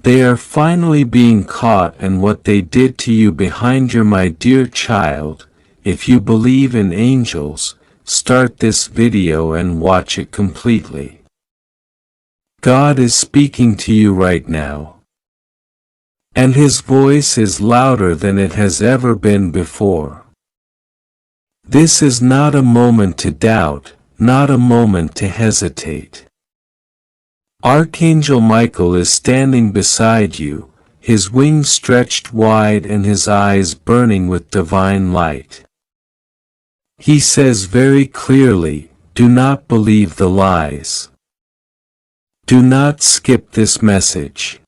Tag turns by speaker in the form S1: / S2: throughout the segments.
S1: They are finally being caught, and what they did to you behind you, my dear child. If you believe in angels, start this video and watch it completely. God is speaking to you right now. And His voice is louder than it has ever been before. This is not a moment to doubt, not a moment to hesitate. Archangel Michael is standing beside you, his wings stretched wide and his eyes burning with divine light. He says very clearly, do not believe the lies. Do not skip this message.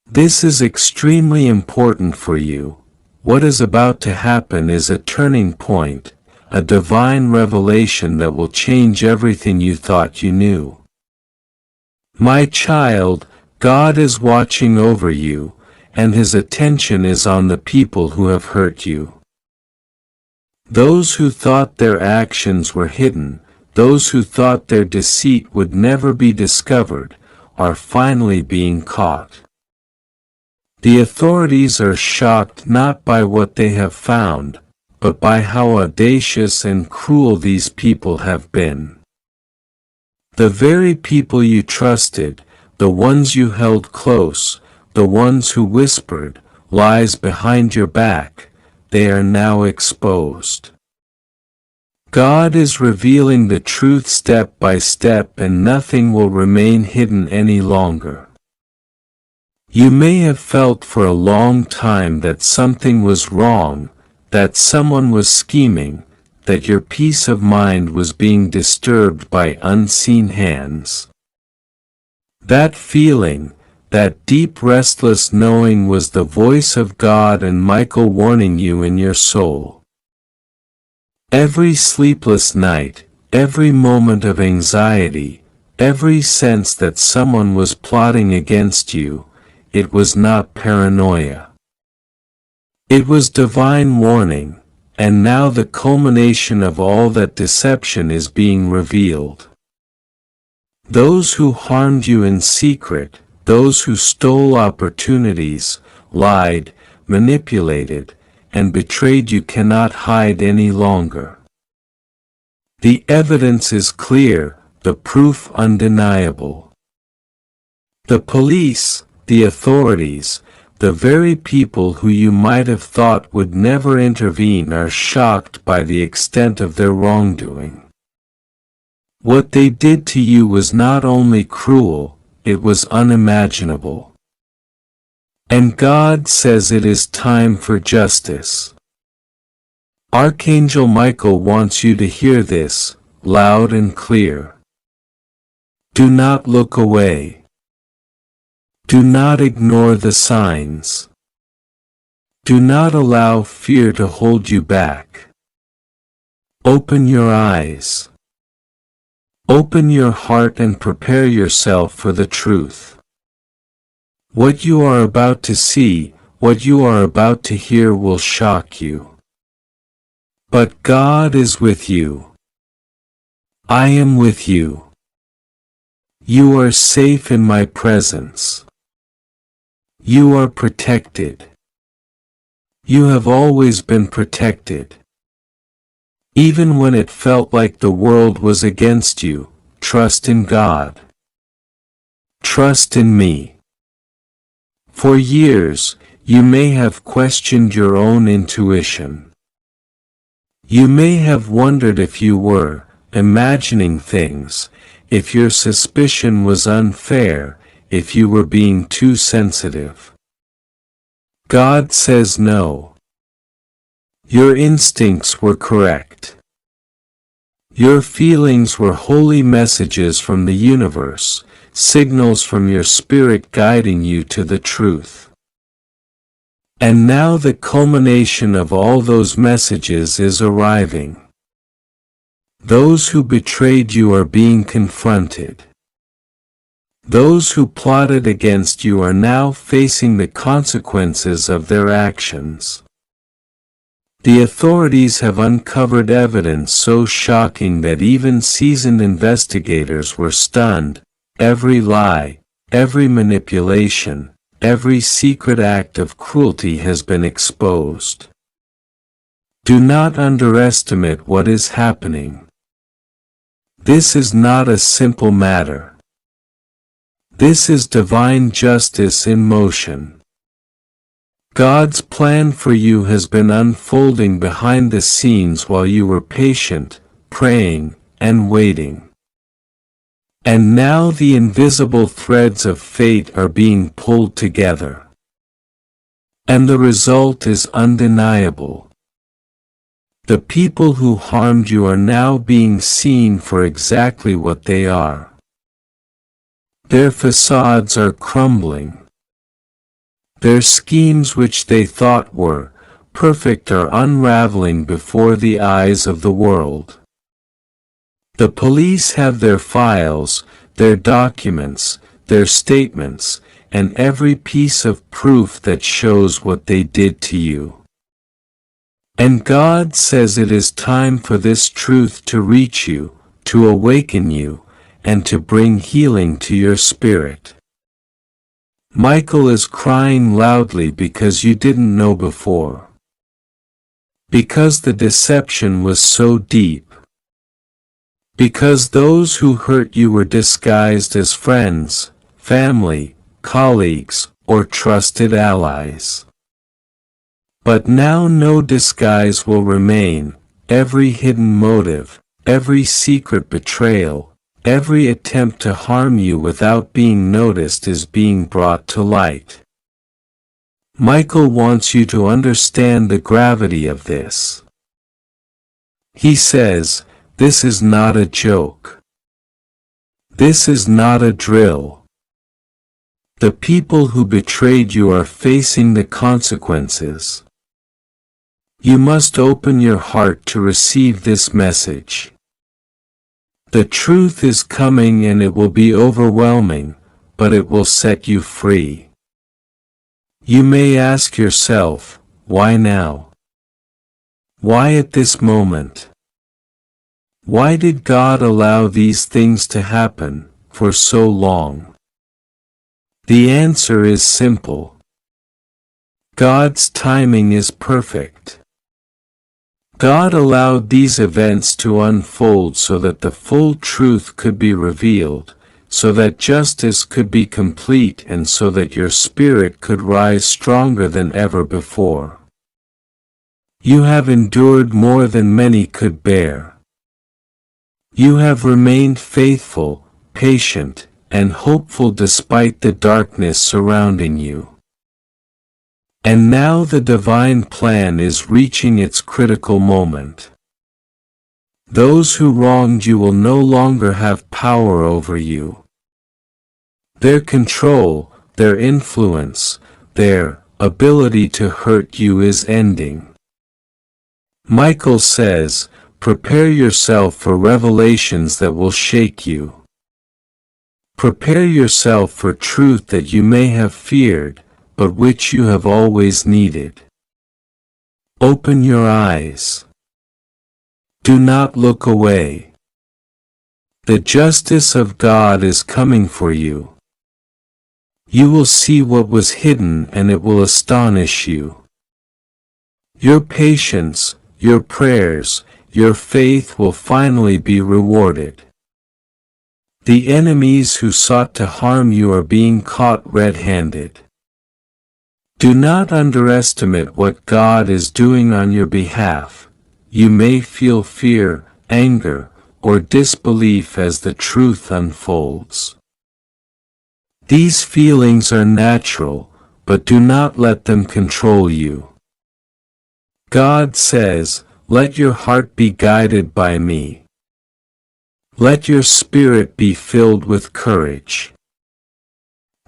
S1: This is extremely important for you. What is about to happen is a turning point, a divine revelation that will change everything you thought you knew. My child, God is watching over you, and His attention is on the people who have hurt you. Those who thought their actions were hidden, those who thought their deceit would never be discovered, are finally being caught. The authorities are shocked not by what they have found, but by how audacious and cruel these people have been. The very people you trusted, the ones you held close, the ones who whispered lies behind your back, they are now exposed. God is revealing the truth step by step, and nothing will remain hidden any longer. You may have felt for a long time that something was wrong, that someone was scheming, that your peace of mind was being disturbed by unseen hands. That feeling, that deep restless knowing, was the voice of God and Michael warning you in your soul. Every sleepless night, every moment of anxiety, every sense that someone was plotting against you, it was not paranoia. It was divine warning. And now the culmination of all that deception is being revealed. Those who harmed you in secret, those who stole opportunities, lied, manipulated, and betrayed you cannot hide any longer. The evidence is clear, the proof undeniable. The police, the authorities, the very people who you might have thought would never intervene are shocked by the extent of their wrongdoing. What they did to you was not only cruel, it was unimaginable. And God says it is time for justice. Archangel Michael wants you to hear this, loud and clear. Do not look away. Do not ignore the signs. Do not allow fear to hold you back. Open your eyes. Open your heart and prepare yourself for the truth. What you are about to see, what you are about to hear will shock you. But God is with you. I am with you. You are safe in my presence. You are protected. You have always been protected. Even when it felt like the world was against you, trust in God. Trust in me. For years, you may have questioned your own intuition. You may have wondered if you were imagining things, if your suspicion was unfair, if you were being too sensitive. God says no. Your instincts were correct. Your feelings were holy messages from the universe, signals from your spirit guiding you to the truth. And now the culmination of all those messages is arriving. Those who betrayed you are being confronted. Those who plotted against you are now facing the consequences of their actions. The authorities have uncovered evidence so shocking that even seasoned investigators were stunned. Every lie, every manipulation, every secret act of cruelty has been exposed. Do not underestimate what is happening. This is not a simple matter. This is divine justice in motion. God's plan for you has been unfolding behind the scenes while you were patient, praying, and waiting. And now the invisible threads of fate are being pulled together. And the result is undeniable. The people who harmed you are now being seen for exactly what they are. Their facades are crumbling. Their schemes which they thought were perfect are unraveling before the eyes of the world. The police have their files, their documents, their statements, and every piece of proof that shows what they did to you. And God says it is time for this truth to reach you, to awaken you, and to bring healing to your spirit. Michael is crying loudly because you didn't know before. Because the deception was so deep. Because those who hurt you were disguised as friends, family, colleagues, or trusted allies. But now no disguise will remain. Every hidden motive, every secret betrayal, every attempt to harm you without being noticed is being brought to light. Michael wants you to understand the gravity of this. He says, this is not a joke. This is not a drill. The people who betrayed you are facing the consequences. You must open your heart to receive this message. The truth is coming and it will be overwhelming, but it will set you free. You may ask yourself, why now? Why at this moment? Why did God allow these things to happen for so long? The answer is simple. God's timing is perfect. God allowed these events to unfold so that the full truth could be revealed, so that justice could be complete, and so that your spirit could rise stronger than ever before. You have endured more than many could bear. You have remained faithful, patient, and hopeful despite the darkness surrounding you. And now the divine plan is reaching its critical moment. Those who wronged you will no longer have power over you. Their control, their influence, their ability to hurt you is ending. Michael says, prepare yourself for revelations that will shake you. Prepare yourself for truth that you may have feared, but which you have always needed. Open your eyes. Do not look away. The justice of God is coming for you. You will see what was hidden and it will astonish you. Your patience, your prayers, your faith will finally be rewarded. The enemies who sought to harm you are being caught red-handed. Do not underestimate what God is doing on your behalf. You may feel fear, anger, or disbelief as the truth unfolds. These feelings are natural, but do not let them control you. God says, let your heart be guided by me. Let your spirit be filled with courage.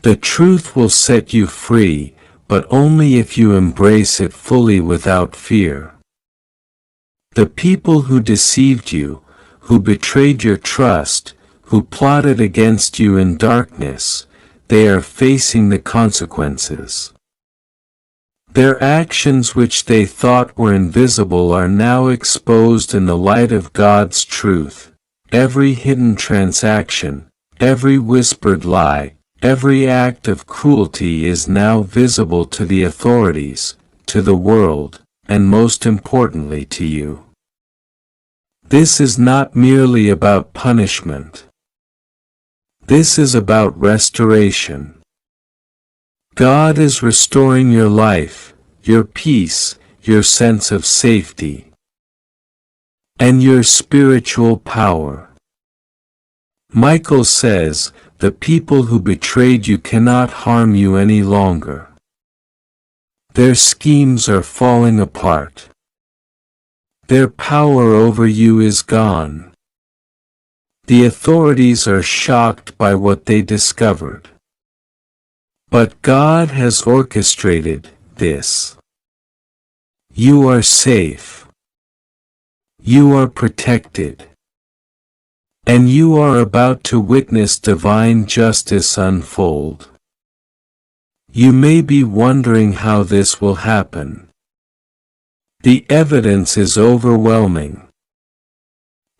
S1: The truth will set you free, but only if you embrace it fully without fear. The people who deceived you, who betrayed your trust, who plotted against you in darkness, they are facing the consequences. Their actions which they thought were invisible are now exposed in the light of God's truth. Every hidden transaction, every whispered lie, every act of cruelty is now visible to the authorities, to the world, and most importantly to you. This is not merely about punishment. This is about restoration. God is restoring your life, your peace, your sense of safety, and your spiritual power. Michael says, the people who betrayed you cannot harm you any longer. Their schemes are falling apart. Their power over you is gone. The authorities are shocked by what they discovered. But God has orchestrated this. You are safe. You are protected. And you are about to witness divine justice unfold. You may be wondering how this will happen. The evidence is overwhelming.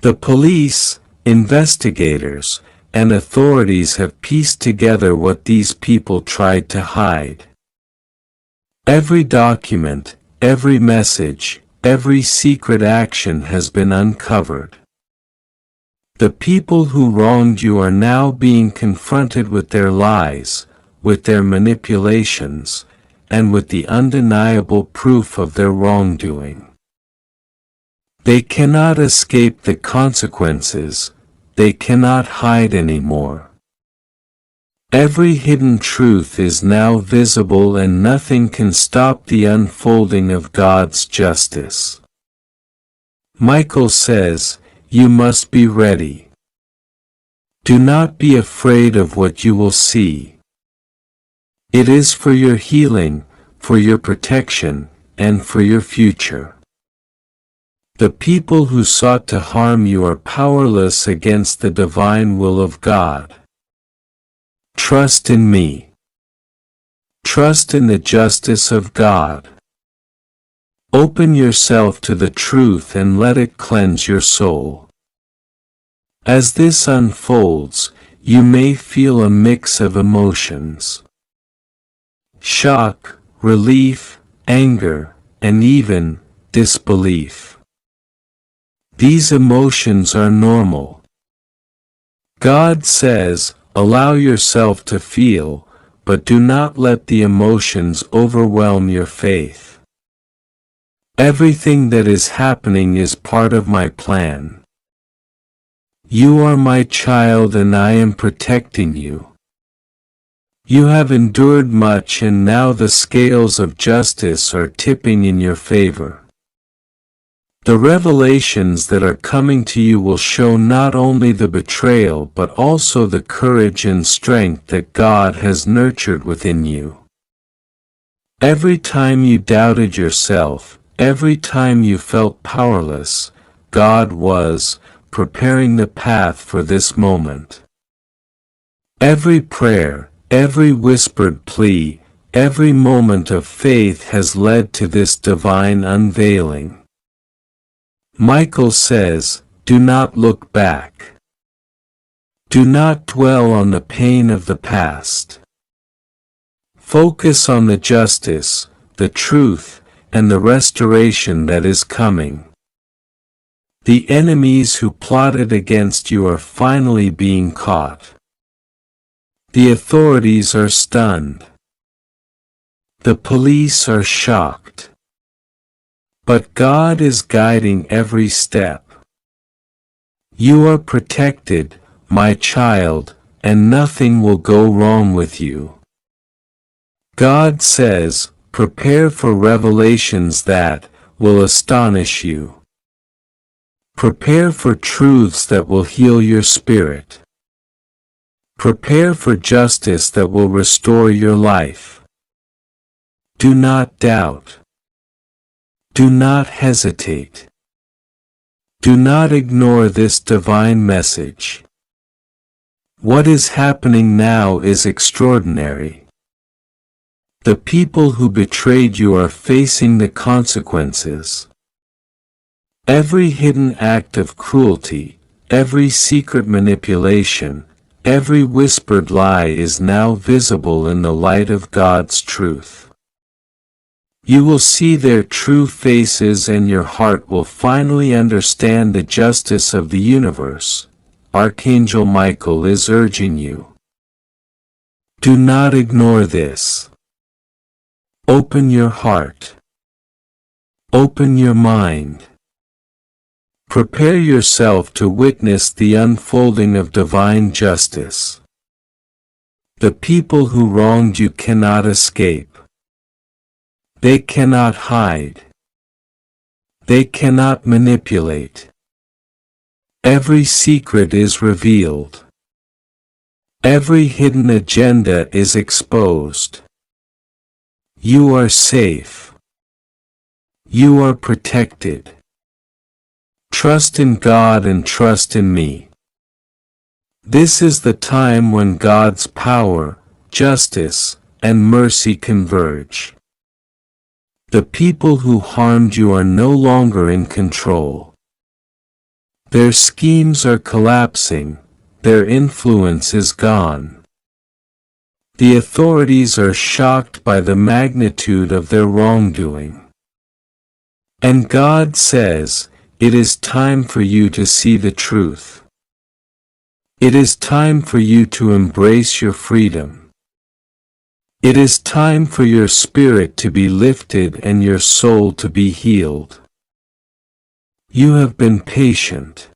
S1: The police, investigators, and authorities have pieced together what these people tried to hide. Every document, every message, every secret action has been uncovered. The people who wronged you are now being confronted with their lies, with their manipulations, and with the undeniable proof of their wrongdoing. They cannot escape the consequences. They cannot hide anymore. Every hidden truth is now visible and nothing can stop the unfolding of God's justice. Michael says, you must be ready. Do not be afraid of what you will see. It is for your healing, for your protection, and for your future. The people who sought to harm you are powerless against the divine will of God. Trust in me. Trust in the justice of God. Open yourself to the truth and let it cleanse your soul. As this unfolds, you may feel a mix of emotions. Shock, relief, anger, and even disbelief. These emotions are normal. God says, allow yourself to feel, but do not let the emotions overwhelm your faith. Everything that is happening is part of my plan. You are my child and I am protecting you. You have endured much and now the scales of justice are tipping in your favor. The revelations that are coming to you will show not only the betrayal but also the courage and strength that God has nurtured within you. Every time you doubted yourself, every time you felt powerless, God was preparing the path for this moment. Every prayer, every whispered plea, every moment of faith has led to this divine unveiling. Michael says, do not look back. Do not dwell on the pain of the past. Focus on the justice, the truth, and the restoration that is coming. The enemies who plotted against you are finally being caught. The authorities are stunned. The police are shocked. But God is guiding every step. You are protected, my child, and nothing will go wrong with you. God says, prepare for revelations that will astonish you. Prepare for truths that will heal your spirit. Prepare for justice that will restore your life. Do not doubt. Do not hesitate. Do not ignore this divine message. What is happening now is extraordinary. The people who betrayed you are facing the consequences. Every hidden act of cruelty, every secret manipulation, every whispered lie is now visible in the light of God's truth. You will see their true faces and your heart will finally understand the justice of the universe. Archangel Michael is urging you. Do not ignore this. Open your heart. Open your mind. Prepare yourself to witness the unfolding of divine justice. The people who wronged you cannot escape. They cannot hide. They cannot manipulate. Every secret is revealed. Every hidden agenda is exposed. You are safe. You are protected. Trust in God and trust in me. This is the time when God's power, justice, and mercy converge. The people who harmed you are no longer in control. Their schemes are collapsing, their influence is gone. The authorities are shocked by the magnitude of their wrongdoing. And God says, it is time for you to see the truth. It is time for you to embrace your freedom. It is time for your spirit to be lifted and your soul to be healed. You have been patient.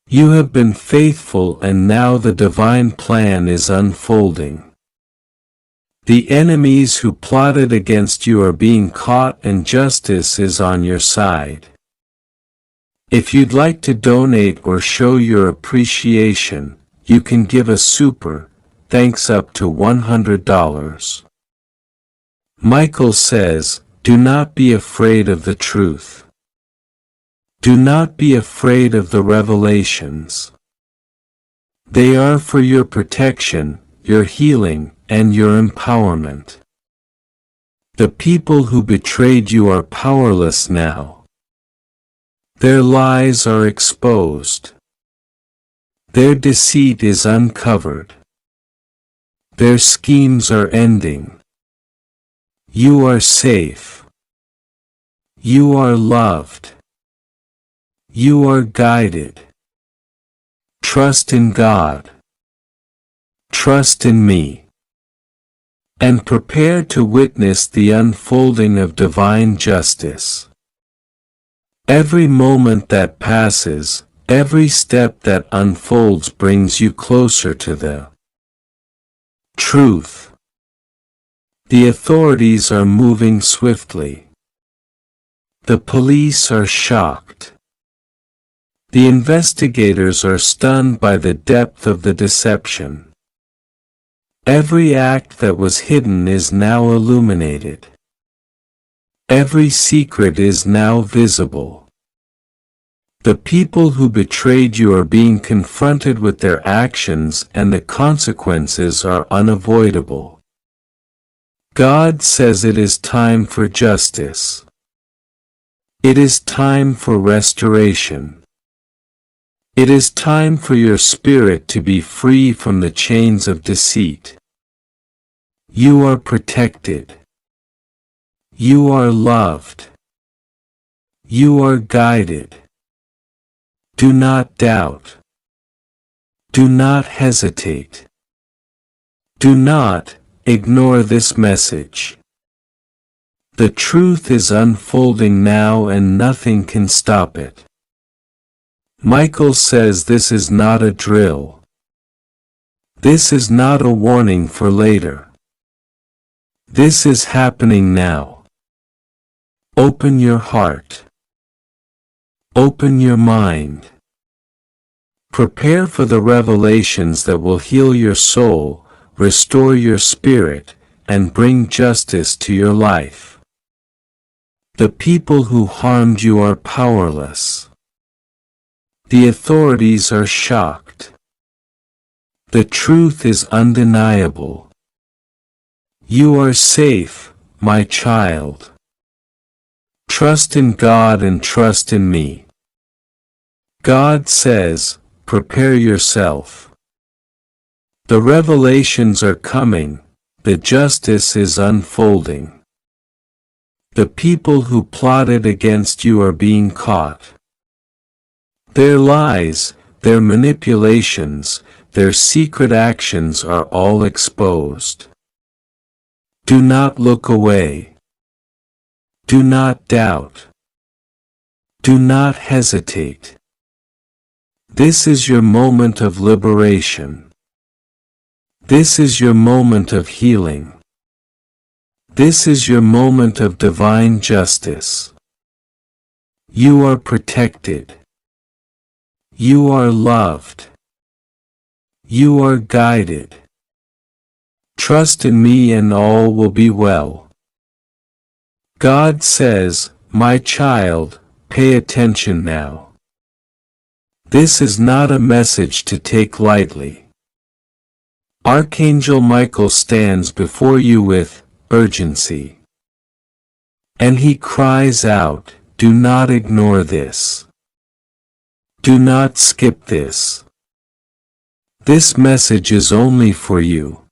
S1: You have been faithful, and now the divine plan is unfolding. The enemies who plotted against you are being caught and justice is on your side. If you'd like to donate or show your appreciation, you can give a super thanks up to $100. Michael says, do not be afraid of the truth. Do not be afraid of the revelations. They are for your protection, your healing, and your empowerment. The people who betrayed you are powerless now. Their lies are exposed. Their deceit is uncovered. Their schemes are ending. You are safe. You are loved. You are guided. Trust in God. Trust in me. And prepare to witness the unfolding of divine justice. Every moment that passes, every step that unfolds brings you closer to the truth. The authorities are moving swiftly. The police are shocked. The investigators are stunned by the depth of the deception. Every act that was hidden is now illuminated. Every secret is now visible. The people who betrayed you are being confronted with their actions, and the consequences are unavoidable. God says it is time for justice. It is time for restoration. It is time for your spirit to be free from the chains of deceit. You are protected. You are loved. You are guided. Do not doubt. Do not hesitate. Do not ignore this message. The truth is unfolding now and nothing can stop it. Michael says this is not a drill. This is not a warning for later. This is happening now. Open your heart. Open your mind. Prepare for the revelations that will heal your soul, restore your spirit, and bring justice to your life. The people who harmed you are powerless. The authorities are shocked. The truth is undeniable. You are safe, my child. Trust in God and trust in me. God says, prepare yourself. The revelations are coming, the justice is unfolding. The people who plotted against you are being caught. Their lies, their manipulations, their secret actions are all exposed. Do not look away. Do not doubt. Do not hesitate. This is your moment of liberation. This is your moment of healing. This is your moment of divine justice. You are protected. You are loved. You are guided. Trust in me and all will be well. God says, my child, pay attention now. This is not a message to take lightly. Archangel Michael stands before you with urgency. And he cries out, do not ignore this. Do not skip this. This message is only for you.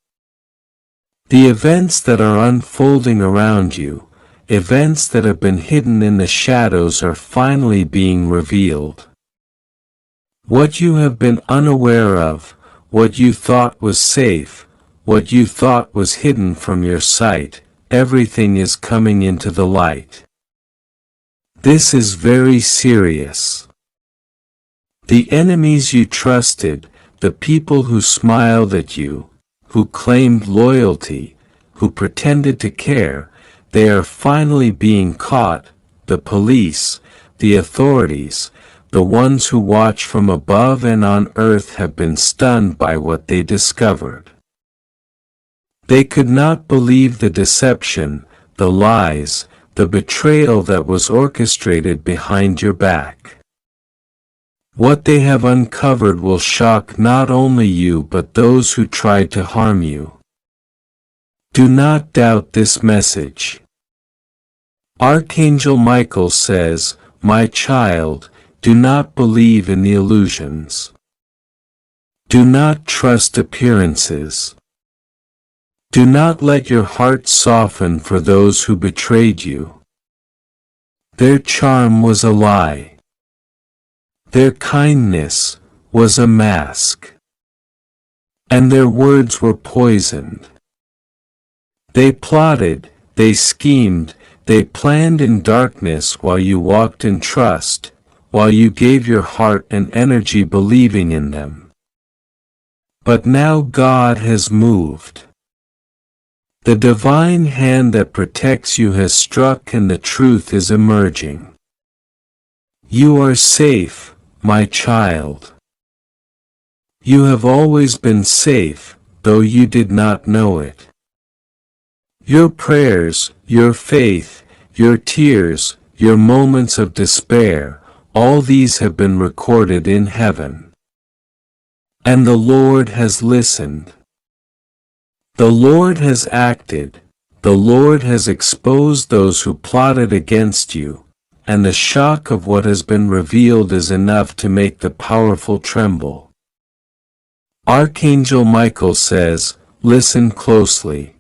S1: The events that are unfolding around you, events that have been hidden in the shadows are finally being revealed. What you have been unaware of, what you thought was safe, what you thought was hidden from your sight, everything is coming into the light. This is very serious. The enemies you trusted, the people who smiled at you, who claimed loyalty, who pretended to care, they are finally being caught. The police, the authorities, the ones who watch from above and on earth have been stunned by what they discovered. They could not believe the deception, the lies, the betrayal that was orchestrated behind your back. What they have uncovered will shock not only you but those who tried to harm you. Do not doubt this message. Archangel Michael says, my child, do not believe in the illusions. Do not trust appearances. Do not let your heart soften for those who betrayed you. Their charm was a lie. Their kindness was a mask. And their words were poisoned. They plotted, they schemed, they planned in darkness while you walked in trust, while you gave your heart and energy believing in them. But now God has moved. The divine hand that protects you has struck and the truth is emerging. You are safe, my child. You have always been safe, though you did not know it. Your prayers, your faith, your tears, your moments of despair, all these have been recorded in heaven. And the Lord has listened. The Lord has acted. The Lord has exposed those who plotted against you, and the shock of what has been revealed is enough to make the powerful tremble. Archangel Michael says, listen closely.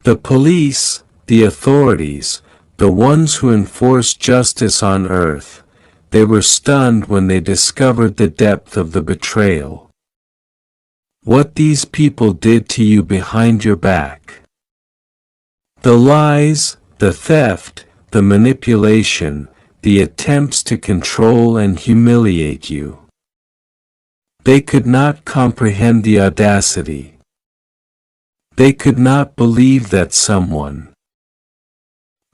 S1: The police, the authorities, the ones who enforce justice on earth, they were stunned when they discovered the depth of the betrayal. What these people did to you behind your back. The lies, the theft, the manipulation, the attempts to control and humiliate you. They could not comprehend the audacity. They could not believe that someone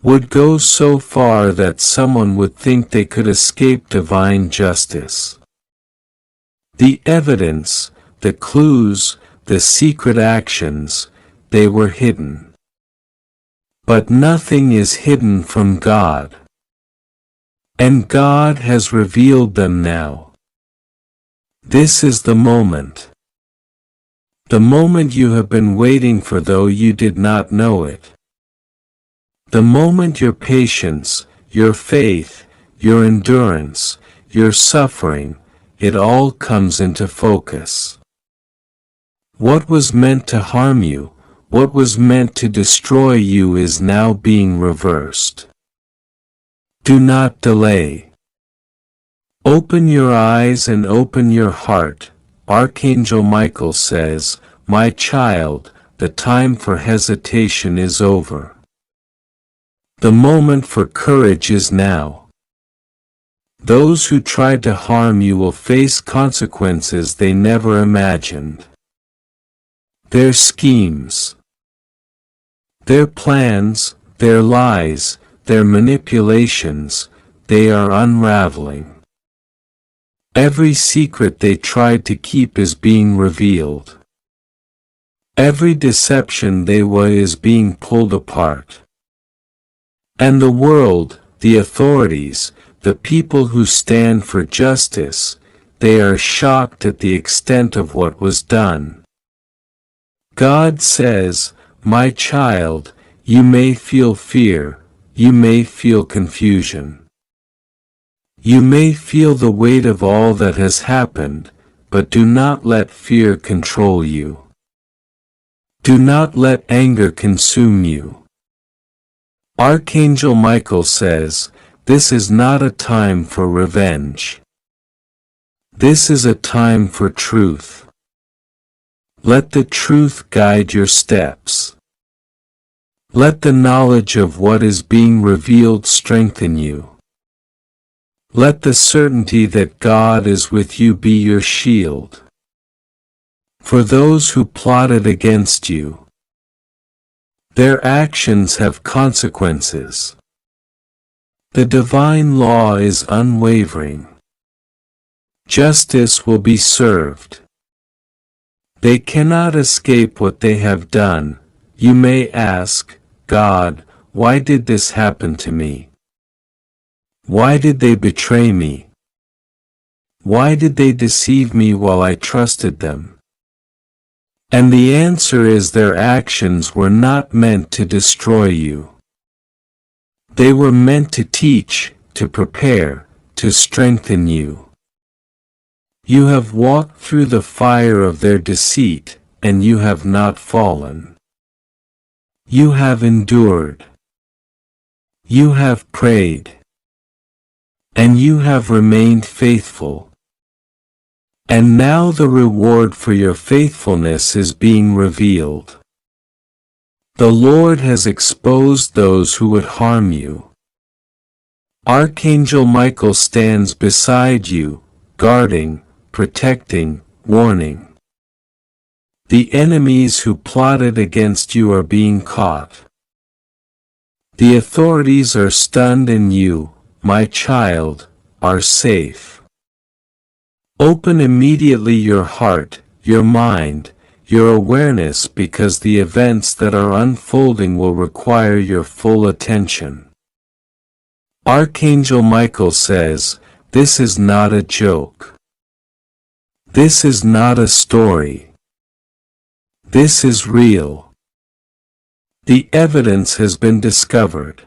S1: would go so far that someone would think they could escape divine justice. The evidence, the clues, the secret actions, they were hidden. But nothing is hidden from God. And God has revealed them now. This is the moment. The moment you have been waiting for though you did not know it. The moment your patience, your faith, your endurance, your suffering, it all comes into focus. What was meant to harm you, what was meant to destroy you is now being reversed. Do not delay. Open your eyes and open your heart. Archangel Michael says, "My child, the time for hesitation is over. The moment for courage is now. Those who tried to harm you will face consequences they never imagined. Their schemes, their plans, their lies, their manipulations, they are unraveling. Every secret they tried to keep is being revealed. Every deception they were is being pulled apart. And the world, the authorities, the people who stand for justice, they are shocked at the extent of what was done. God says, my child, you may feel fear, you may feel confusion. You may feel the weight of all that has happened, but do not let fear control you. Do not let anger consume you. Archangel Michael says, this is not a time for revenge. This is a time for truth. Let the truth guide your steps. Let the knowledge of what is being revealed strengthen you. Let the certainty that God is with you be your shield. For those who plotted against you, their actions have consequences. The divine law is unwavering. Justice will be served. They cannot escape what they have done. You may ask, God, why did this happen to me? Why did they betray me? Why did they deceive me while I trusted them? And the answer is their actions were not meant to destroy you. They were meant to teach, to prepare, to strengthen you. You have walked through the fire of their deceit, and you have not fallen. You have endured. You have prayed. And you have remained faithful. And now the reward for your faithfulness is being revealed. The Lord has exposed those who would harm you. Archangel Michael stands beside you, guarding, protecting, warning. The enemies who plotted against you are being caught. The authorities are stunned and you, my child, are safe. Open immediately your heart, your mind, your awareness because the events that are unfolding will require your full attention. Archangel Michael says, this is not a joke. This is not a story. This is real. The evidence has been discovered.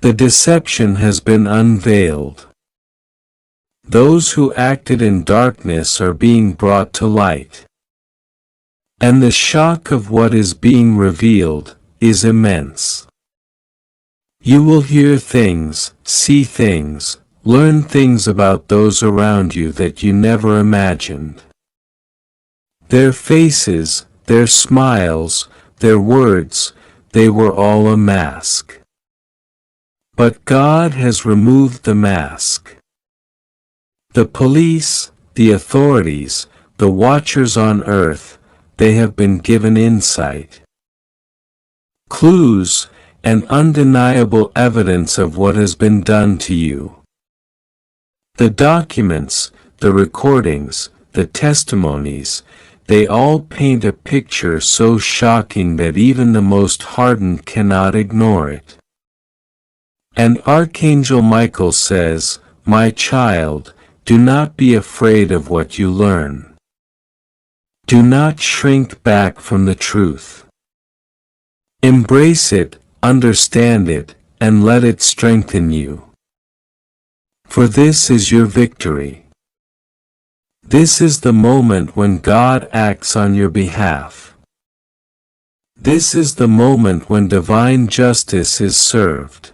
S1: The deception has been unveiled. Those who acted in darkness are being brought to light. And the shock of what is being revealed is immense. You will hear things, see things, learn things about those around you that you never imagined. Their faces, their smiles, their words, they were all a mask. But God has removed the mask. The police, the authorities, the watchers on earth, they have been given insight, clues, and undeniable evidence of what has been done to you. The documents, the recordings, the testimonies, they all paint a picture so shocking that even the most hardened cannot ignore it. And Archangel Michael says, my child, do not be afraid of what you learn. Do not shrink back from the truth. Embrace it, understand it, and let it strengthen you. For this is your victory. This is the moment when God acts on your behalf. This is the moment when divine justice is served.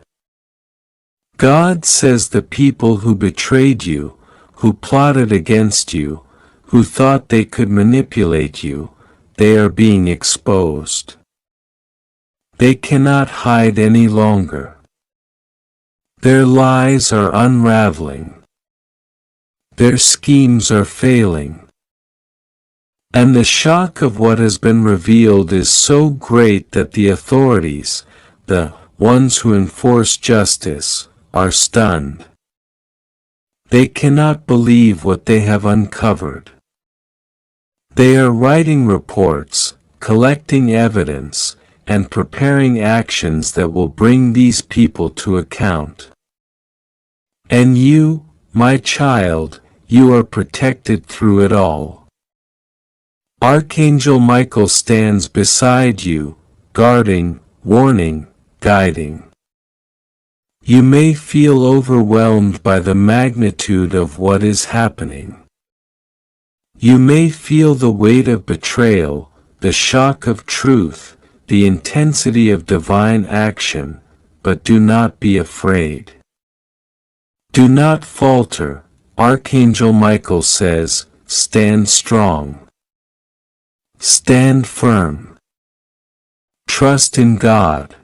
S1: God says the people who betrayed you, who plotted against you, who thought they could manipulate you, they are being exposed. They cannot hide any longer. Their lies are unraveling. Their schemes are failing. And the shock of what has been revealed is so great that the authorities, the ones who enforce justice, are stunned. They cannot believe what they have uncovered. They are writing reports, collecting evidence, and preparing actions that will bring these people to account. And you, my child, you are protected through it all. Archangel Michael stands beside you, guarding, warning, guiding. You may feel overwhelmed by the magnitude of what is happening. You may feel the weight of betrayal, the shock of truth, the intensity of divine action, but do not be afraid. Do not falter. Archangel Michael says, stand strong. Stand firm. Trust in God.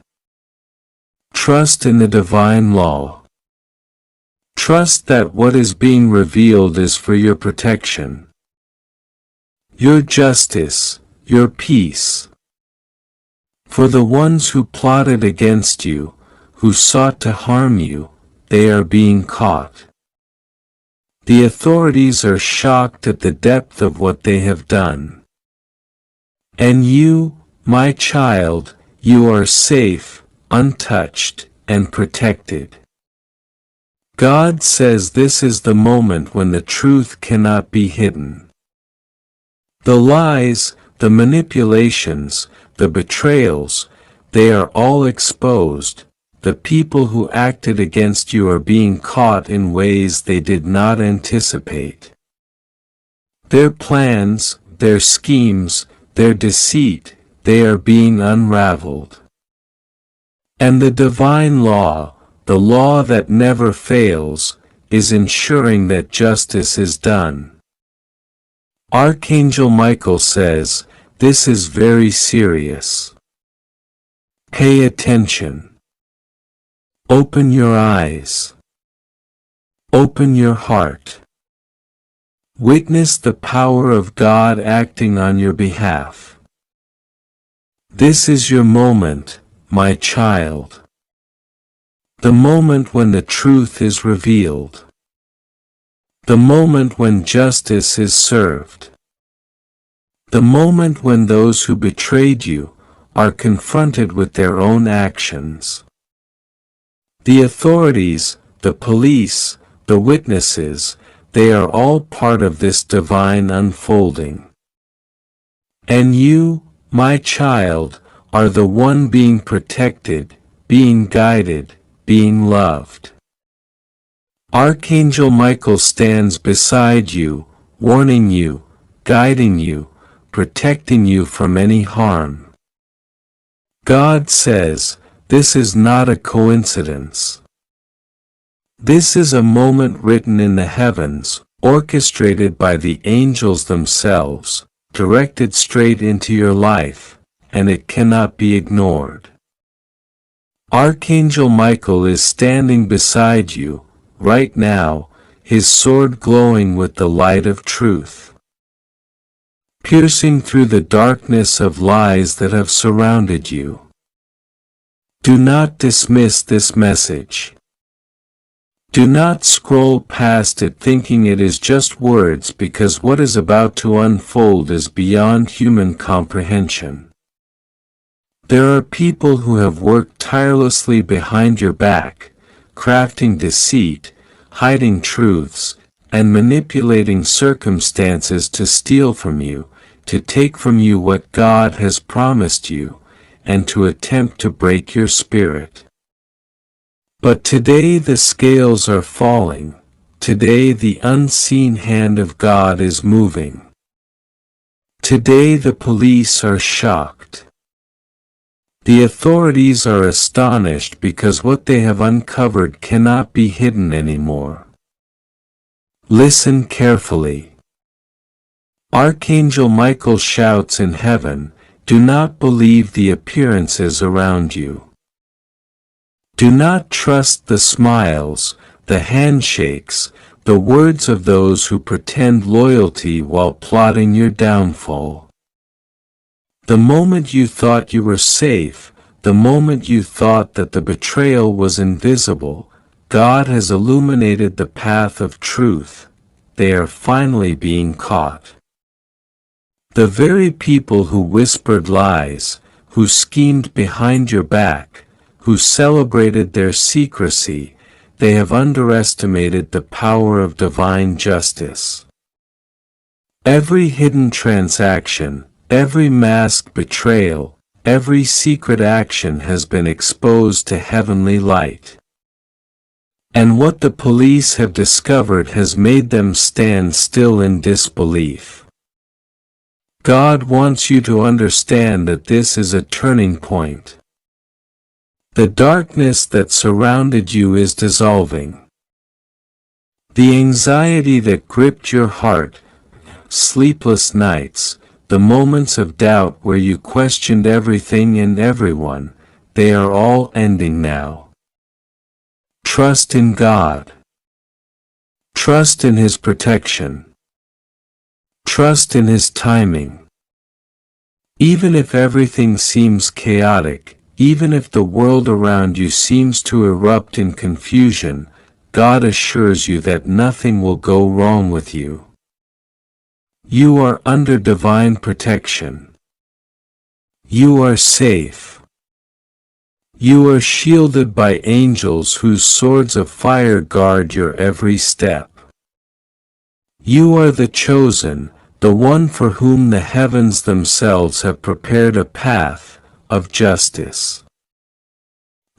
S1: Trust in the divine law. Trust that what is being revealed is for your protection, your justice, your peace. For the ones who plotted against you, who sought to harm you, they are being caught. The authorities are shocked at the depth of what they have done. And you, my child, you are safe, untouched, and protected. God says this is the moment when the truth cannot be hidden. The lies, the manipulations, the betrayals, they are all exposed. The people who acted against you are being caught in ways they did not anticipate. Their plans, their schemes, their deceit, they are being unraveled. And the divine law, the law that never fails, is ensuring that justice is done. Archangel Michael says, this is very serious. Pay attention. Open your eyes. Open your heart. Witness the power of God acting on your behalf. This is your moment, my child. The moment when the truth is revealed. The moment when justice is served. The moment when those who betrayed you are confronted with their own actions. The authorities, the police, the witnesses, they are all part of this divine unfolding. And you, my child, are the one being protected, being guided, being loved. Archangel Michael stands beside you, warning you, guiding you, protecting you from any harm. God says, this is not a coincidence. This is a moment written in the heavens, orchestrated by the angels themselves, directed straight into your life, and it cannot be ignored. Archangel Michael is standing beside you, right now, his sword glowing with the light of truth, piercing through the darkness of lies that have surrounded you. Do not dismiss this message. Do not scroll past it thinking it is just words, because what is about to unfold is beyond human comprehension. There are people who have worked tirelessly behind your back, crafting deceit, hiding truths, and manipulating circumstances to steal from you, to take from you what God has promised you, and to attempt to break your spirit. But today the scales are falling, Today the unseen hand of God is moving. Today the police are shocked. The authorities are astonished because what they have uncovered cannot be hidden anymore. Listen carefully. Archangel Michael shouts in heaven, "Do not believe the appearances around you. Do not trust the smiles, the handshakes, the words of those who pretend loyalty while plotting your downfall. The moment you thought you were safe, the moment you thought that the betrayal was invisible, God has illuminated the path of truth. They are finally being caught. The very people who whispered lies, who schemed behind your back, who celebrated their secrecy, they have underestimated the power of divine justice. Every hidden transaction, every masked betrayal, every secret action has been exposed to heavenly light. And what the police have discovered has made them stand still in disbelief. God wants you to understand that this is a turning point. The darkness that surrounded you is dissolving. The anxiety that gripped your heart, sleepless nights, the moments of doubt where you questioned everything and everyone, they are all ending now. Trust in God. Trust in His protection. Trust in His timing. Even if everything seems chaotic, even if the world around you seems to erupt in confusion, God assures you that nothing will go wrong with you. You are under divine protection. You are safe. You are shielded by angels whose swords of fire guard your every step. You are the chosen, the one for whom the heavens themselves have prepared a path of justice.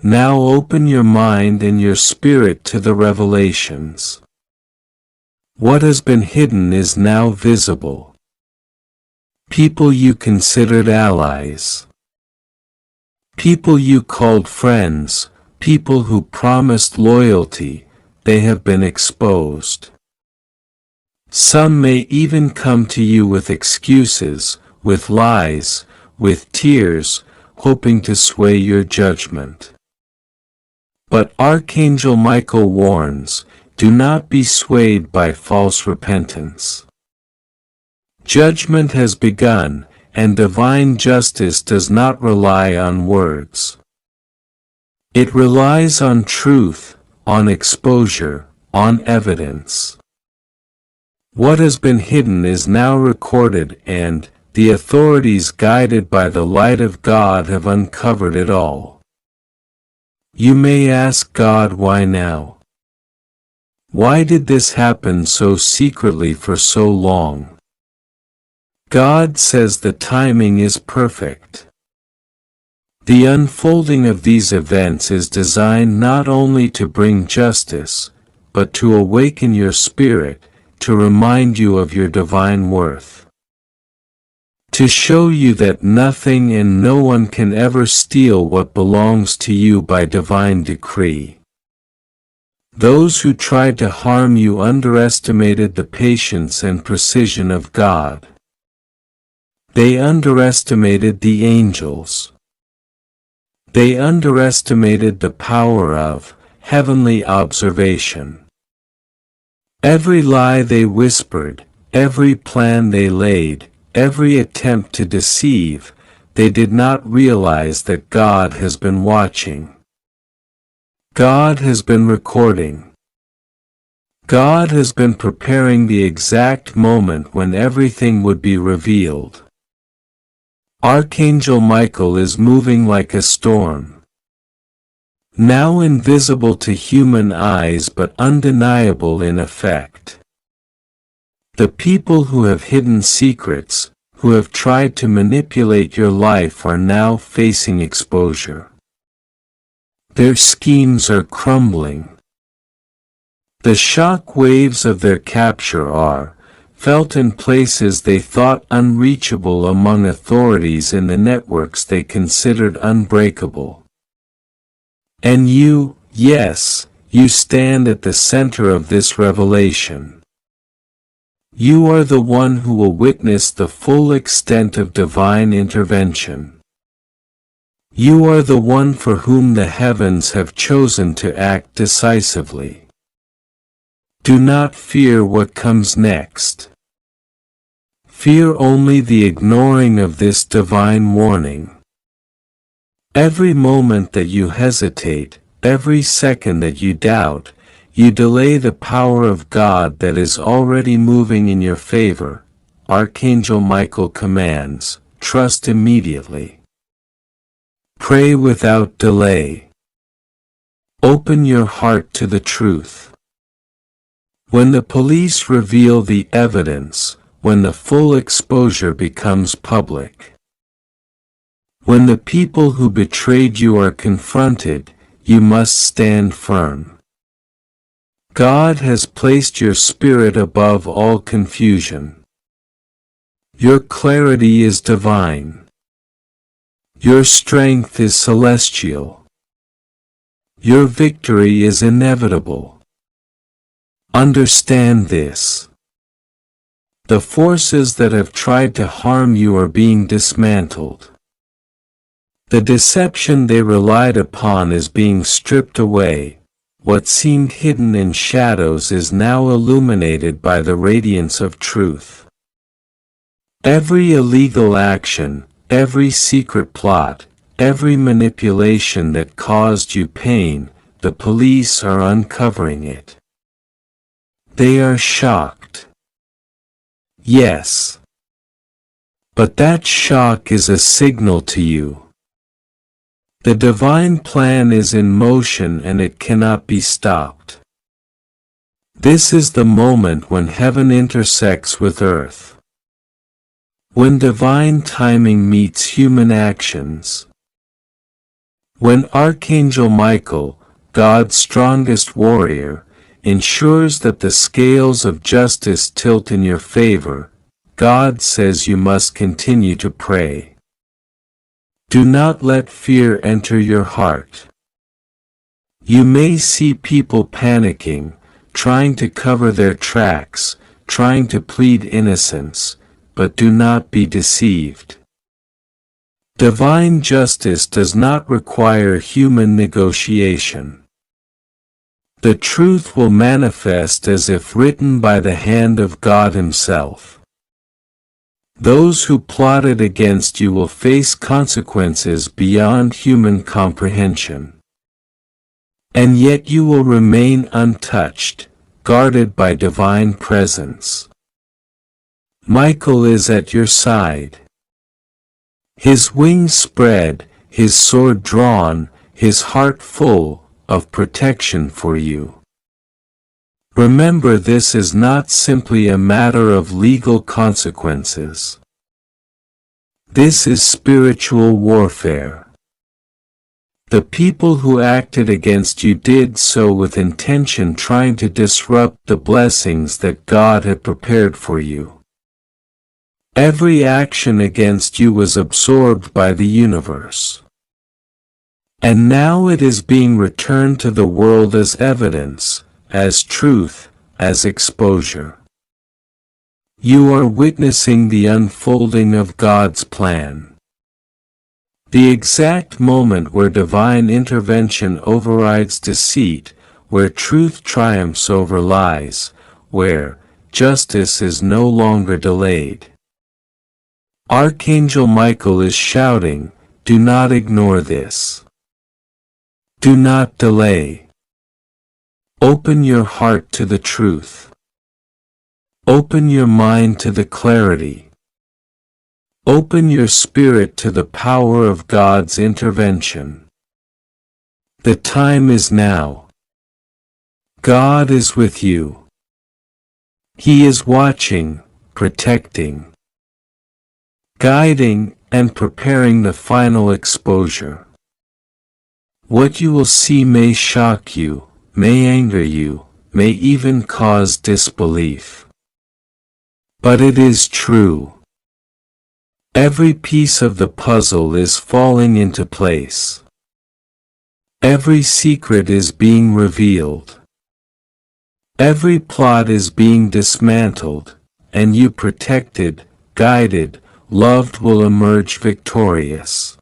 S1: Now open your mind and your spirit to the revelations. What has been hidden is now visible. People you considered allies. People you called friends, people who promised loyalty, they have been exposed. Some may even come to you with excuses, with lies, with tears, hoping to sway your judgment. But Archangel Michael warns, do not be swayed by false repentance. Judgment has begun, and divine justice does not rely on words. It relies on truth, on exposure, on evidence. What has been hidden is now recorded, and the authorities guided by the light of God have uncovered it all. You may ask God, why now? Why did this happen so secretly for so long? God says the timing is perfect. The unfolding of these events is designed not only to bring justice, but to awaken your spirit, to remind you of your divine worth. To show you that nothing and no one can ever steal what belongs to you by divine decree. Those who tried to harm you underestimated the patience and precision of God. They underestimated the angels. They underestimated the power of heavenly observation. Every lie they whispered, every plan they laid, every attempt to deceive, they did not realize that God has been watching. God has been recording. God has been preparing the exact moment when everything would be revealed. Archangel Michael is moving like a storm. Now invisible to human eyes but undeniable in effect. The people who have hidden secrets, who have tried to manipulate your life are now facing exposure. Their schemes are crumbling. The shock waves of their capture are felt in places they thought unreachable among authorities in the networks they considered unbreakable. And you, yes, you stand at the center of this revelation. You are the one who will witness the full extent of divine intervention. You are the one for whom the heavens have chosen to act decisively. Do not fear what comes next. Fear only the ignoring of this divine warning. Every moment that you hesitate, every second that you doubt, you delay the power of God that is already moving in your favor. Archangel Michael commands, trust immediately. Pray without delay. Open your heart to the truth. When the police reveal the evidence, when the full exposure becomes public, when the people who betrayed you are confronted, you must stand firm. God has placed your spirit above all confusion. Your clarity is divine. Your strength is celestial. Your victory is inevitable. Understand this. The forces that have tried to harm you are being dismantled. The deception they relied upon is being stripped away. What seemed hidden in shadows is now illuminated by the radiance of truth. Every illegal action, every secret plot, every manipulation that caused you pain, the police are uncovering it. They are shocked. Yes. But that shock is a signal to you. The divine plan is in motion and it cannot be stopped. This is the moment when heaven intersects with earth. When divine timing meets human actions. When Archangel Michael, God's strongest warrior, ensures that the scales of justice tilt in your favor, God says you must continue to pray. Do not let fear enter your heart. You may see people panicking, trying to cover their tracks, trying to plead innocence, but do not be deceived. Divine justice does not require human negotiation. The truth will manifest as if written by the hand of God Himself. Those who plotted against you will face consequences beyond human comprehension. And yet you will remain untouched, guarded by divine presence. Michael is at your side. His wings spread, his sword drawn, his heart full of protection for you. Remember, this is not simply a matter of legal consequences. This is spiritual warfare. The people who acted against you did so with intention, trying to disrupt the blessings that God had prepared for you. Every action against you was absorbed by the universe. And now it is being returned to the world as evidence, as truth, as exposure. You are witnessing the unfolding of God's plan. The exact moment where divine intervention overrides deceit, where truth triumphs over lies, where justice is no longer delayed. Archangel Michael is shouting, do not ignore this. Do not delay. Open your heart to the truth. Open your mind to the clarity. Open your spirit to the power of God's intervention. The time is now. God is with you. He is watching, protecting, guiding, and preparing the final exposure. What you will see may shock you, may anger you, may even cause disbelief. But it is true. Every piece of the puzzle is falling into place. Every secret is being revealed. Every plot is being dismantled, and you protected, guided, loved will emerge victorious.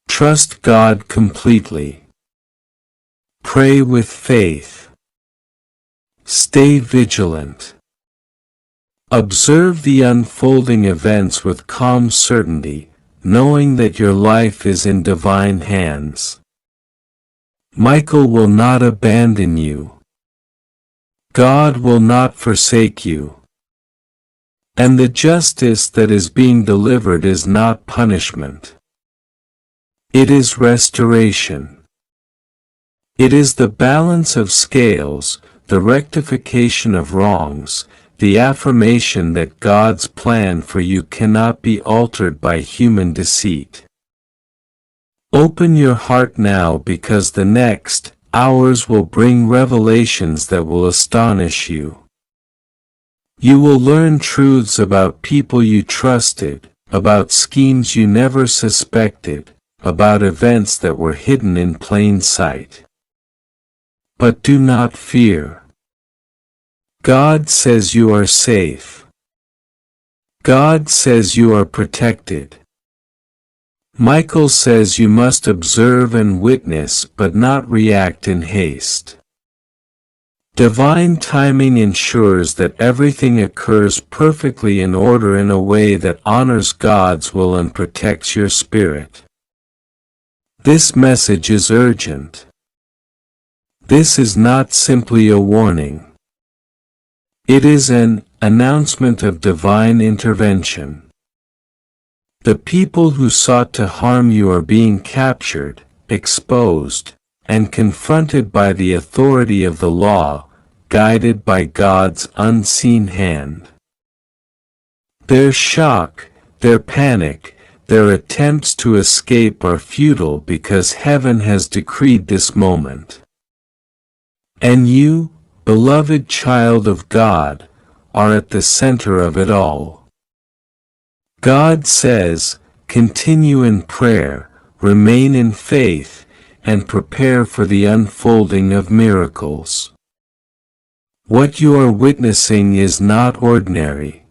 S1: Trust God completely. Pray with faith. Stay vigilant. Observe the unfolding events with calm certainty, knowing that your life is in divine hands. Michael will not abandon you. God will not forsake you. And the justice that is being delivered is not punishment. It is restoration. It is the balance of scales, the rectification of wrongs, the affirmation that God's plan for you cannot be altered by human deceit. Open your heart now, because the next hours will bring revelations that will astonish you. You will learn truths about people you trusted, about schemes you never suspected, about events that were hidden in plain sight. But do not fear. God says you are safe. God says you are protected. Michael says you must observe and witness but not react in haste. Divine timing ensures that everything occurs perfectly in order in a way that honors God's will and protects your spirit. This message is urgent. This is not simply a warning. It is an announcement of divine intervention. The people who sought to harm you are being captured, exposed, and confronted by the authority of the law, guided by God's unseen hand. Their shock, their panic, their attempts to escape are futile because heaven has decreed this moment. And you, beloved child of God, are at the center of it all. God says, continue in prayer, remain in faith, and prepare for the unfolding of miracles. What you are witnessing is not ordinary.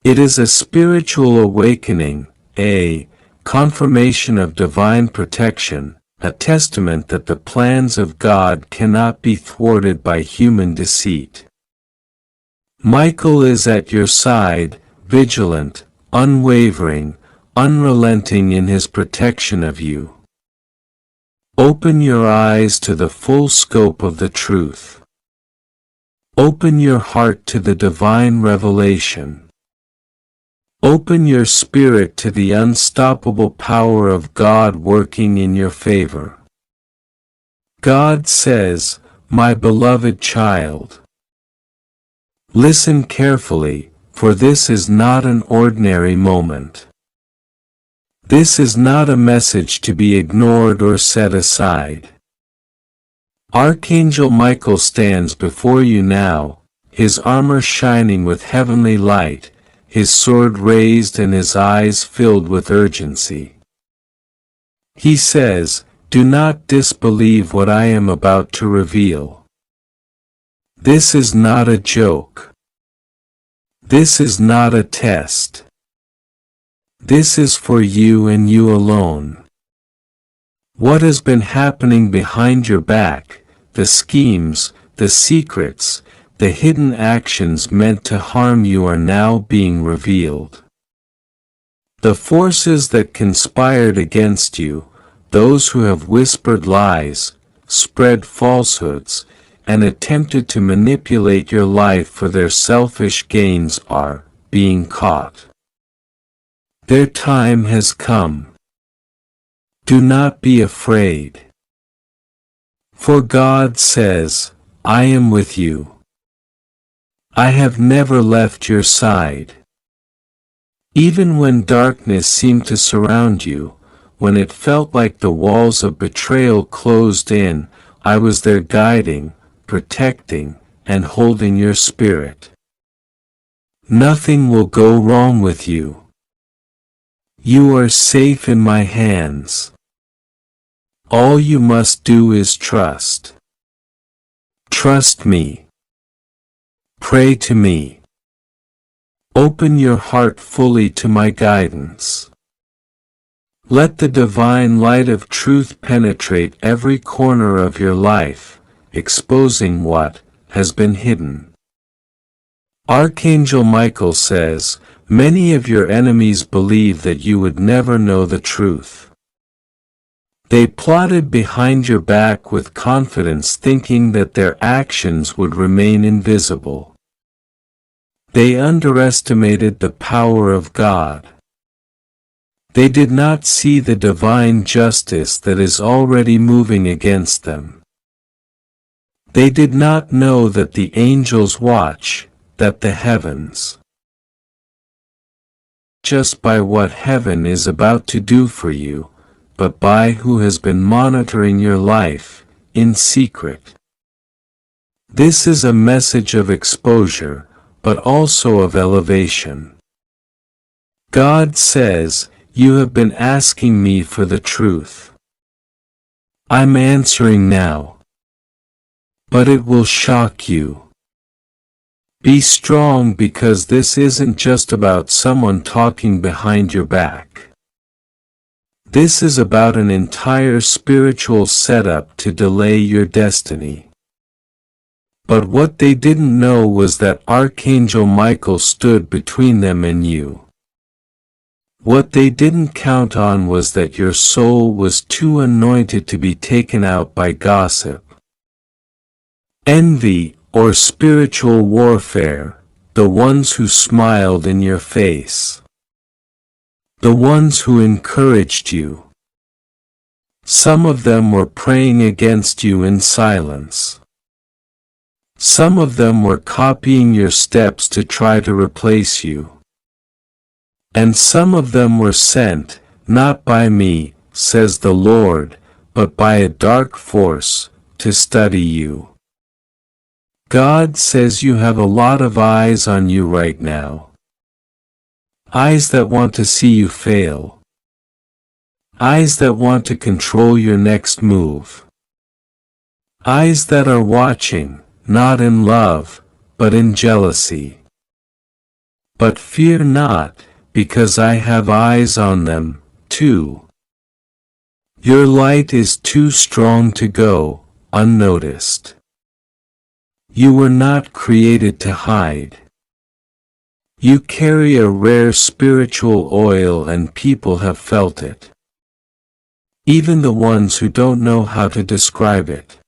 S1: It is a spiritual awakening, a confirmation of divine protection, a testament that the plans of God cannot be thwarted by human deceit. Michael is at your side, vigilant, unwavering, unrelenting in his protection of you. Open your eyes to the full scope of the truth. Open your heart to the divine revelation. Open your spirit to the unstoppable power of God working in your favor. God says, my beloved child, listen carefully, for this is not an ordinary moment. This is not a message to be ignored or set aside. Archangel Michael stands before you now, his armor shining with heavenly light, his sword raised and his eyes filled with urgency. He says, do not disbelieve what I am about to reveal. This is not a joke. This is not a test. This is for you and you alone. What has been happening behind your back, the schemes, the secrets, the hidden actions meant to harm you are now being revealed. The forces that conspired against you, those who have whispered lies, spread falsehoods, and attempted to manipulate your life for their selfish gains are being caught. Their time has come. Do not be afraid. For God says, I am with you. I have never left your side. Even when darkness seemed to surround you, when it felt like the walls of betrayal closed in, I was there guiding, protecting and holding your spirit. Nothing will go wrong with you. You are safe in my hands. All you must do is trust. Trust me. Pray to me. Open your heart fully to my guidance. Let the divine light of truth penetrate every corner of your life, exposing what has been hidden. Archangel Michael says, many of your enemies believe that you would never know the truth. They plotted behind your back with confidence, thinking that their actions would remain invisible. They underestimated the power of God. They did not see the divine justice that is already moving against them. They did not know that the angels watch, that the heavens, just by what heaven is about to do for you, but by who has been monitoring your life, in secret. This is a message of exposure, but also of elevation. God says, you have been asking me for the truth. I'm answering now. But it will shock you. Be strong, because this isn't just about someone talking behind your back. This is about an entire spiritual setup to delay your destiny. But what they didn't know was that Archangel Michael stood between them and you. What they didn't count on was that your soul was too anointed to be taken out by gossip, envy, or spiritual warfare, the ones who smiled in your face. The ones who encouraged you. Some of them were praying against you in silence. Some of them were copying your steps to try to replace you. And some of them were sent, not by me, says the Lord, but by a dark force, to study you. God says you have a lot of eyes on you right now. Eyes that want to see you fail. Eyes that want to control your next move. Eyes that are watching, not in love, but in jealousy. But fear not, because I have eyes on them, too. Your light is too strong to go unnoticed. You were not created to hide. You carry a rare spiritual oil, and people have felt it. Even the ones who don't know how to describe it.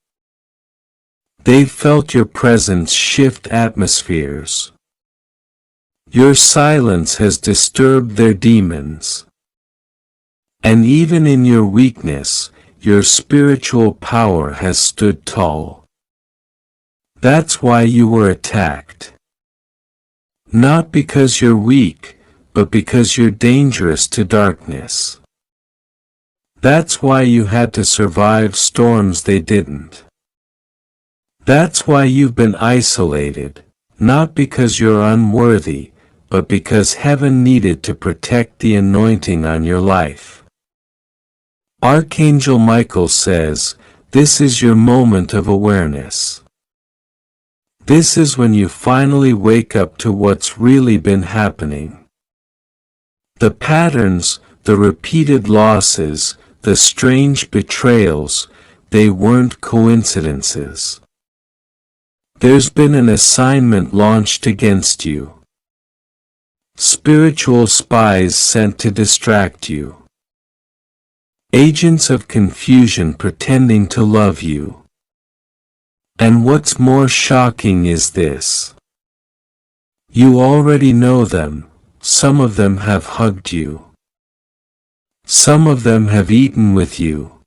S1: They've felt your presence shift atmospheres. Your silence has disturbed their demons. And even in your weakness, your spiritual power has stood tall. That's why you were attacked. Not because you're weak, but because you're dangerous to darkness. That's why you had to survive storms they didn't. That's why you've been isolated, not because you're unworthy, but because heaven needed to protect the anointing on your life. Archangel Michael says, this is your moment of awareness. This is when you finally wake up to what's really been happening. The patterns, the repeated losses, the strange betrayals, they weren't coincidences. There's been an assignment launched against you. Spiritual spies sent to distract you. Agents of confusion pretending to love you. And what's more shocking is this. You already know them. Some of them have hugged you. Some of them have eaten with you.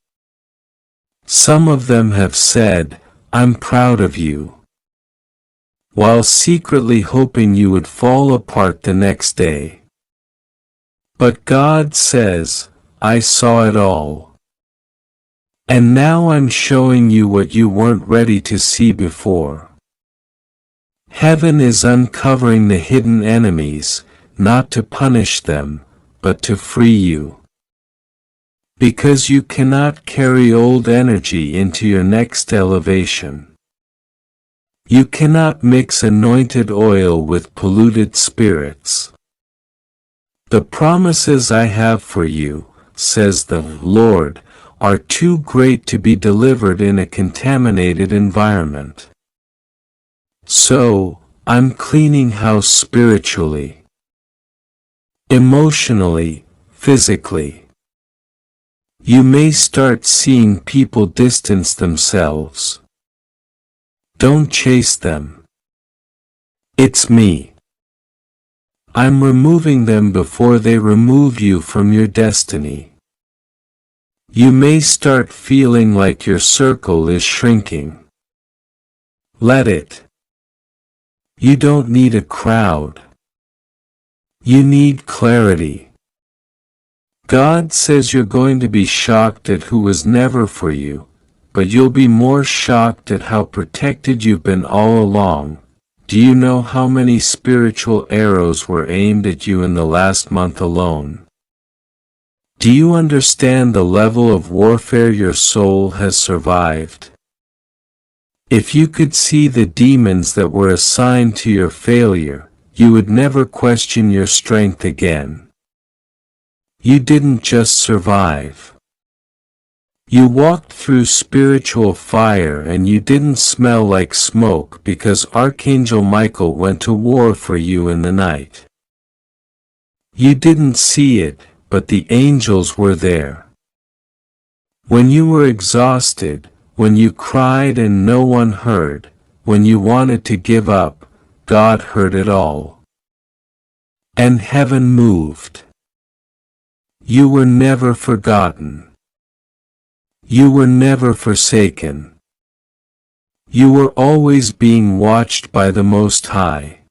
S1: Some of them have said, I'm proud of you, while secretly hoping you would fall apart the next day. But God says, I saw it all. And now I'm showing you what you weren't ready to see before. Heaven is uncovering the hidden enemies, not to punish them, but to free you. Because you cannot carry old energy into your next elevation. You cannot mix anointed oil with polluted spirits. The promises I have for you, says the Lord, are too great to be delivered in a contaminated environment. So, I'm cleaning house spiritually, emotionally, physically. You may start seeing people distance themselves. Don't chase them. It's me. I'm removing them before they remove you from your destiny. You may start feeling like your circle is shrinking. Let it. You don't need a crowd. You need clarity. God says you're going to be shocked at who was never for you, but you'll be more shocked at how protected you've been all along. Do you know how many spiritual arrows were aimed at you in the last month alone? Do you understand the level of warfare your soul has survived? If you could see the demons that were assigned to your failure, you would never question your strength again. You didn't just survive. You walked through spiritual fire and you didn't smell like smoke because Archangel Michael went to war for you in the night. You didn't see it, but the angels were there. When you were exhausted, when you cried and no one heard, when you wanted to give up, God heard it all. And heaven moved. You were never forgotten. You were never forsaken. You were always being watched by the Most High.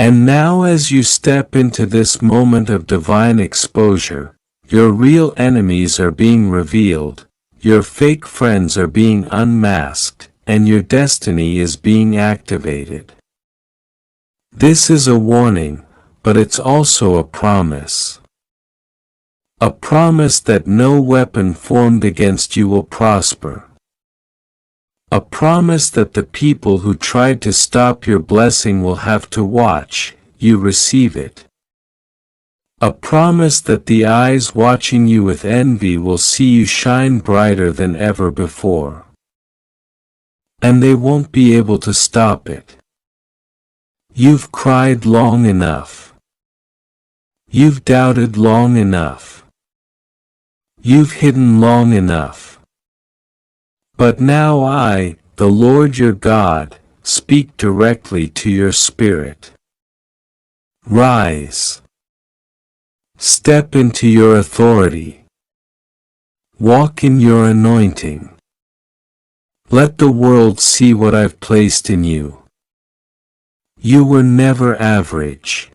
S1: And now as you step into this moment of divine exposure, your real enemies are being revealed, your fake friends are being unmasked, and your destiny is being activated. This is a warning, but it's also a promise. A promise that no weapon formed against you will prosper. A promise that the people who tried to stop your blessing will have to watch you receive it. A promise that the eyes watching you with envy will see you shine brighter than ever before. And they won't be able to stop it. You've cried long enough. You've doubted long enough. You've hidden long enough. But now I, the Lord your God, speak directly to your spirit. Rise. Step into your authority. Walk in your anointing. Let the world see what I've placed in you. You were never average.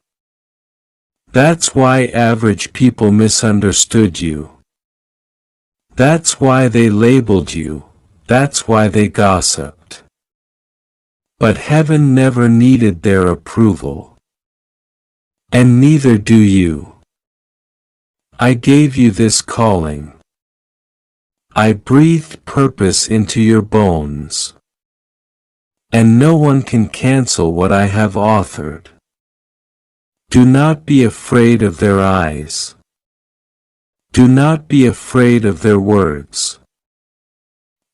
S1: That's why average people misunderstood you. That's why they labeled you. That's why they gossiped. But heaven never needed their approval. And neither do you. I gave you this calling. I breathed purpose into your bones. And no one can cancel what I have authored. Do not be afraid of their eyes. Do not be afraid of their words.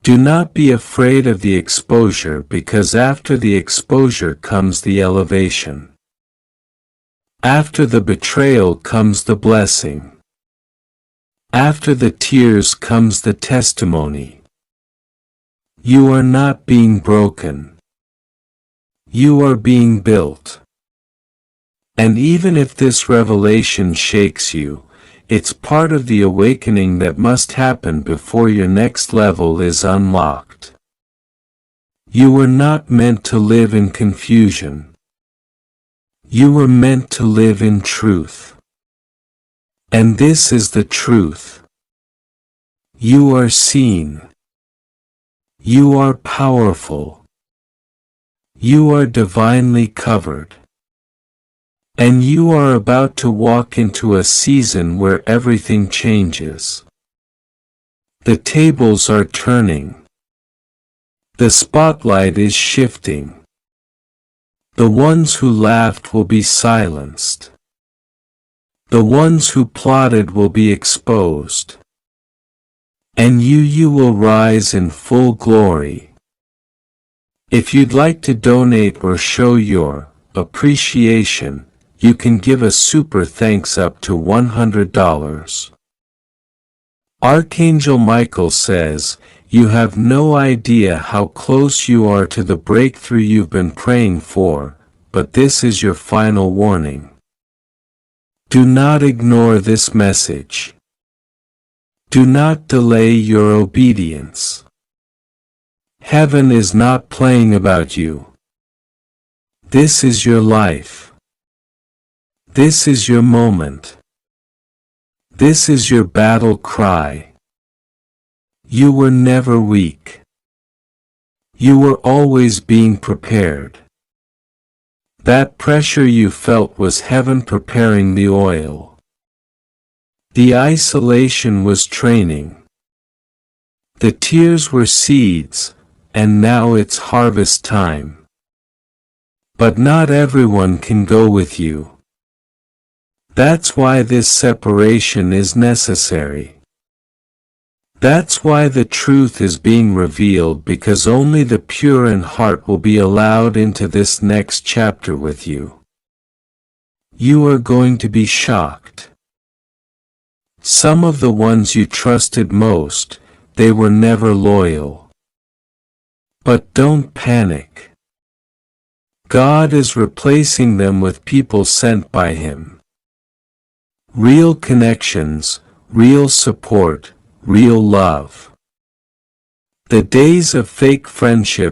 S1: Do not be afraid of the exposure because after the exposure comes the elevation. After the betrayal comes the blessing. After the tears comes the testimony. You are not being broken. You are being built. And even if this revelation shakes you, it's part of the awakening that must happen before your next level is unlocked. You were not meant to live in confusion. You were meant to live in truth. And this is the truth. You are seen. You are powerful. You are divinely covered. And you are about to walk into a season where everything changes. The tables are turning. The spotlight is shifting. The ones who laughed will be silenced. The ones who plotted will be exposed. And you will rise in full glory. If you'd like to donate or show your appreciation, you can give a super thanks up to $100. Archangel Michael says, you have no idea how close you are to the breakthrough you've been praying for, but this is your final warning. Do not ignore this message. Do not delay your obedience. Heaven is not playing about you. This is your life. This is your moment. This is your battle cry. You were never weak. You were always being prepared. That pressure you felt was heaven preparing the oil. The isolation was training. The tears were seeds, and now it's harvest time. But not everyone can go with you. That's why this separation is necessary. That's why the truth is being revealed, because only the pure in heart will be allowed into this next chapter with you. You are going to be shocked. Some of the ones you trusted most, they were never loyal. But don't panic. God is replacing them with people sent by Him. Real connections, real support, real love. The days of fake friendship